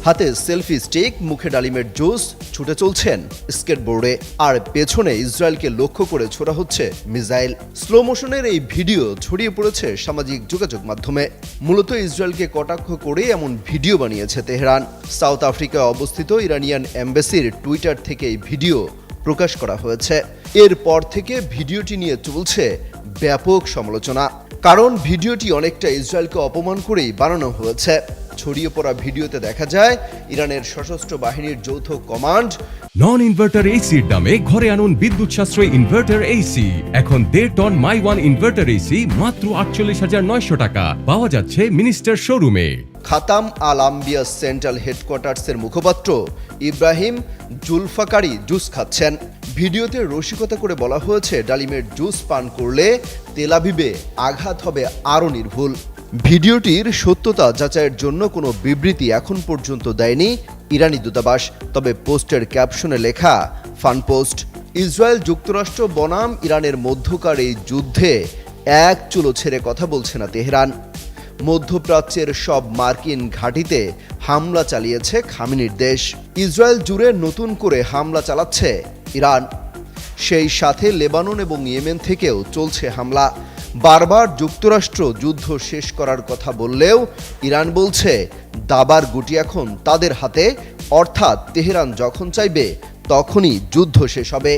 হাতে selfie stick, মুখে ডালিমের জুস, ছুটে চলছেন স্কেটবোর্ডে। আর পেছনে ইসরায়েলকে লক্ষ্য করে ছোড়া হচ্ছে মিসাইল। স্লো মোশনের এই ভিডিও ছড়িয়ে পড়েছে সামাজিক যোগাযোগ মাধ্যমে। মূলত ইসরায়েলকে কটাক্ষ করে এমন ভিডিও বানিয়েছে তেহরান। সাউথ আফ্রিকায় অবস্থিত ইরানিয়ান এম্বাসির টুইটার থেকে এই ভিডিও প্রকাশ করা হয়েছে। এরপর থেকে ভিডিওটি নিয়ে চলছে ব্যাপক সমালোচনা, কারণ ভিডিওটি অনেকটা ইসরায়েলকে অপমান করেই বানানো হয়েছে। ছড়িয়ে পড়া ভিডিওতে দেখা যায় ইরানের সশস্ত্র বাহিনীর যৌথ কমান্ড নন ইনভার্টার এসির দামে ঘরে আনুন বিদ্যুৎ সাশ্রয়ী ইনভার্টার এসি। এখন 1.5 ton my one inverter AC মাত্র 48,900 টাকা পাওয়া যাচ্ছে মিনিস্টার শোরুমে। খাতাম আল আম্বিয়া সেন্ট্রাল হেডকোয়ার্টার্সের মুখপাত্র ইব্রাহিম জুলফাকারি জুস খাচ্ছেন। ভিডিওতে রসিকতা করে বলা হয়েছে, ডালিমের জুস পান করলে তেল আবিবে আঘাত হবে আরও নির্ভুল। ভিডিওটির সত্যতা যাচাইয়ের জন্য কোনো বিবৃতি এখন পর্যন্ত দেয়নি ইরানি দূতাবাস। তবে পোস্টের ক্যাপশনে লেখা ফান পোস্ট। ইসরায়েল যুক্তরাষ্ট্র বনাম ইরানের মধ্যকার এই যুদ্ধে এক চুলো ছেড়ে কথা বলছে না তেহরান। মধ্যপ্রাচ্যের সব মার্কিন ঘাঁটিতে হামলা চালিয়েছে খামেনির দেশ। ইসরায়েল জুড়ে নতুন করে হামলা চালাচ্ছে ইরান। সেই সাথে লেবানন এবং ইয়েমেন থেকেও চলছে হামলা। বারবার যুক্তরাষ্ট্র যুদ্ধ শেষ করার কথা বললেও ইরান বলছে দাবার গুটি এখন তাদের হাতে, অর্থাৎ তেহরান যখন চাইবে তখনই যুদ্ধ শেষ হবে।